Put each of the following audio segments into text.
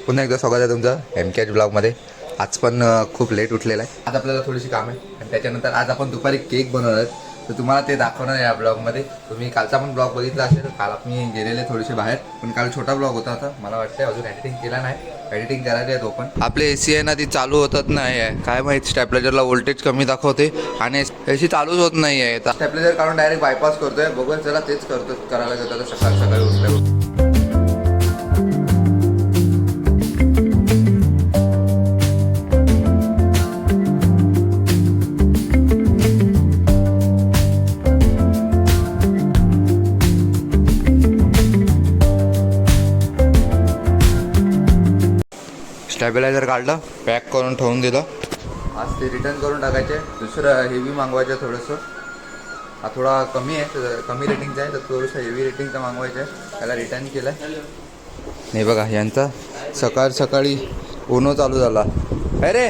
पुन्हा एकदा स्वागत आहे तुमचं MKH ब्लॉगमध्ये. आज पण खूप लेट उठलेला आहे. आज आपल्याला थोडीशी काम आहे आणि त्याच्यानंतर आज आपण दुपारी केक बनवणार आहेत. तर तुम्हाला ते दाखवणार आहे या ब्लॉगमध्ये. तुम्ही कालचा पण ब्लॉग बघितला असेल. काल आपण गेलेले थोडेसे बाहेर, पण काल छोटा ब्लॉग होता. आता मला वाटतं अजून एडिटिंग केला नाही, एडिटिंग करायची आहे तो पण. आपले AC आहे ना, ती चालू होतच नाही आहे. काय माहिती, स्टॅबलायझरला व्होल्टेज कमी दाखवते आणि AC चालूच होत नाही आहे. स्टॅबलायझर काढून डायरेक्ट बायपास करतोय. बघूया चला, तेच करायला घेतो आता सकाळी उठल्यावर. स्टॅबिलायझर काढलं, पॅक करून ठेवून दिलं. आज ते रिटर्न करून टाकायचे. दुसरं हेवी मागवायचं थोडंसं. हा थोडा कमी आहे, तर कमी रेटिंगचा आहे, तर थोडंसं हेवी रेटिंगचा मागवायचं आहे. त्याला रिटर्न केलं आहे. नाही बघा, यांचा सकाळी उनो चालू झाला. अरे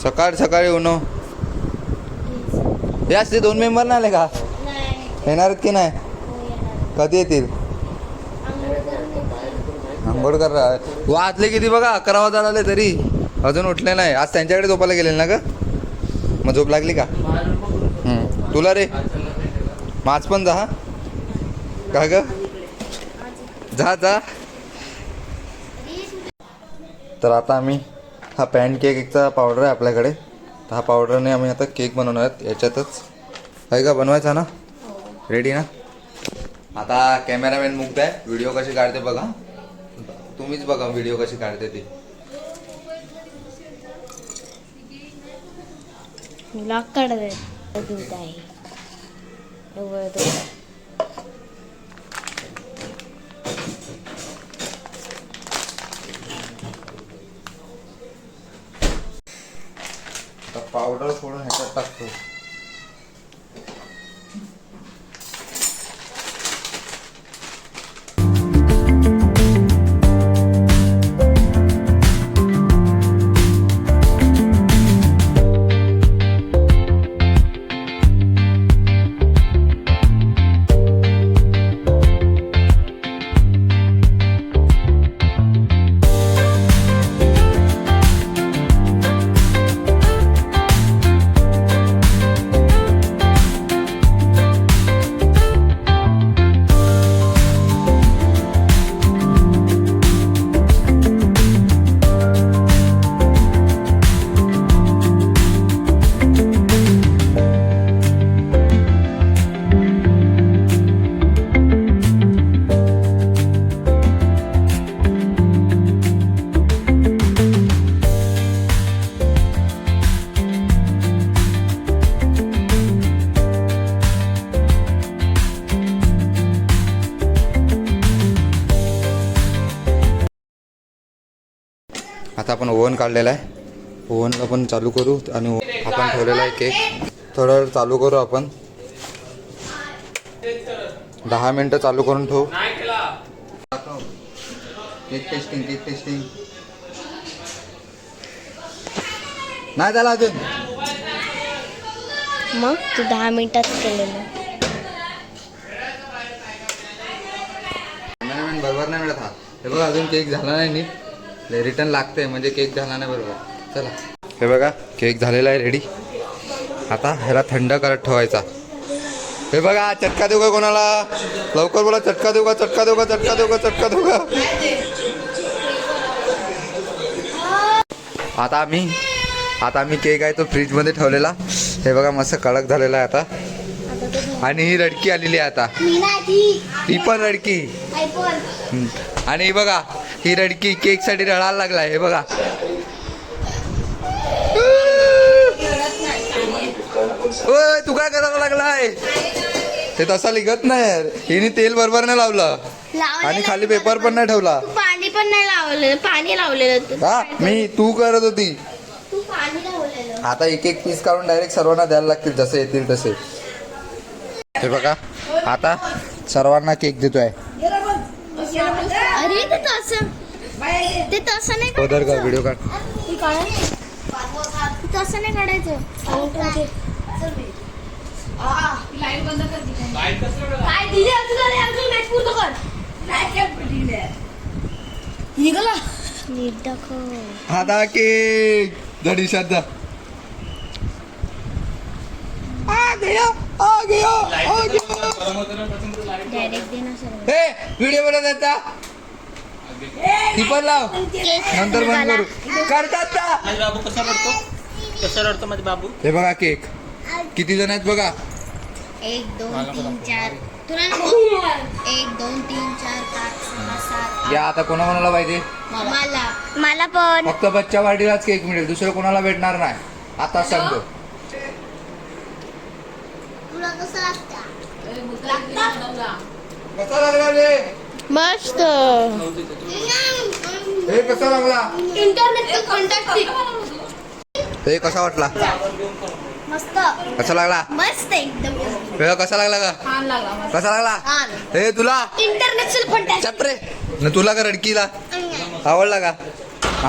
सकाळी उनो हे असते. 2 मेंबर नाही आले का? येणार की नाही? कधी येतील? आंघोळ कर. वाजले किती बघा, 11 वाजायला आले तरी अजून उठले नाही. आज त्यांच्याकडे झोपायला गेले ना ग? मग झोप लागली का तुला रे? माझ पण जा. का ग? जा. तर आता आम्ही हा पॅनकेकचा पावडर आहे आपल्याकडे. तर हा पावडरने आम्ही आता केक बनवणार आहेत. याच्यातच आहे का बनवायचा ना? रेडी ना? आता कॅमेरामॅन मुक्त आहे. व्हिडिओ कशी काढते बघा, तुम्हीच बघा व्हिडिओ कशी काढते ती. पावडर थोडं ह्याच्यात टाकतो. आता आपण ओव्हन काढलेला आहे. ओव्हनला पण चालू करू आणि आपण ठेवलेला आहे केक. थोडा वेळ चालू करू आपण. 10 मिनटं चालू करून ठेवू. केक टेस्टिंग नाही झाला अजून. मग तू 10 मिनिटात केलेलं. कॅमेरामॅन बरोबर नाही मिळत. हा हे बघा, अजून केक झाला नाही नीट. रिटर्न लागते म्हणजे केक झाला नाही बरोबर. चला, हे बघा केक झालेला आहे रेडी. आता ह्याला थंड करत ठेवायचा. हे बघा, चटका देऊ का कोणाला? लवकर बोला, चटका देऊ का? आता आम्ही केक आहे तो फ्रीजमध्ये ठेवलेला. हे बघा मस्त कडक झालेला आहे आता. आणि ही रडकी आलेली आहे आता. ती पण रडकी. आणि ही बघा, ही रडकी केक साठी रडायला लागलाय. हे बघा, ओय तू काय करायला लागलाय? ते तसा लिगत नाही. हिने तेल बरोबर नाही लावलं आणि खाली पेपर पण नाही ठेवला. पाणी पण नाही लावलेलं. पाणी लावलेलं हा, तू करत होती. तू पाणी लावलेलं. आता एक पीस काढून डायरेक्ट सर्वांना द्यायला लागतील, जसे येतील तसे. हे बघा, आता सर्वांना केक देतोय. अरे ते तसं नाही पदर का व्हिडिओ काढ. तसं नाही काढायचं. निघाला नीट दाखव. आता केक धडी श्रद्धा आ गया आ गया आ गया. डायरेक्ट दे ना सर्व. हे व्हिडिओ बनवत आता ती पण लाव नंतर बंद करू करतात ना. माझा बाबू कसा रडतो माझा बाबू. हे बघा केक किती जण आहेत बघा. 1 2 3 4 तुला नको. 1 2 3 4 5 6 7 या आता कोणाला पाहिजे. मला पण. फक्त बच्चा पार्टीलाच केक मिळेल दुसरं कोणाला भेटणार नाही आता सांगतो. तुला कसं लागतं? कसा लागला रे. मस्त. हे कसा लागला. Internet contact. हे कसा वाटला. मस्त. कसा लागला. मस्त एकदम. हे कसा लागला का कसा लागला. हे तुला इंटरनेशनल कॉन्टॅक्ट. चपरे न तुला का रडकीला आवडला का.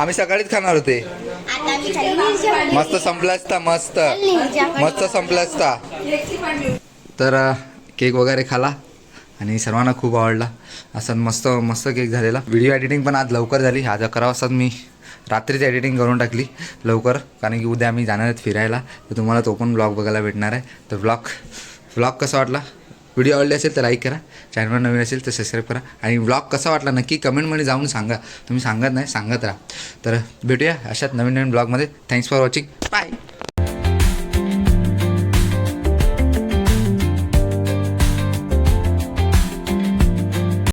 आम्ही सकाळीच खाणार होते. आता मी खाली मस्त संपला असता मस्त मस्त संपला असता. तर केक वगैरे खाला आणि सर्वांना खूप आवडला. असं मस्त मस्त केक झालेला. व्हिडिओ एडिटिंग पण आज लवकर झाली. आज 11 वाजता मी रात्रीच एडिटिंग करून टाकली लवकर कारण की उद्या आम्ही जाणार आहेत फिरायला. तर तुम्हाला तो पण ब्लॉग बघायला भेटणार आहे. तर ब्लॉग कसा वाटला. व्हिडिओ आवडले असेल तर लाईक करा. चॅनलवर नवीन असेल तर सबस्क्राईब करा. आणि ब्लॉग कसा वाटला नक्की कमेंटमध्ये जाऊन सांगा. तुम्ही सांगत नाही सांगत राहा. तर भेटूया अशात नवीन ब्लॉगमध्ये. Thanks for watching. बाय.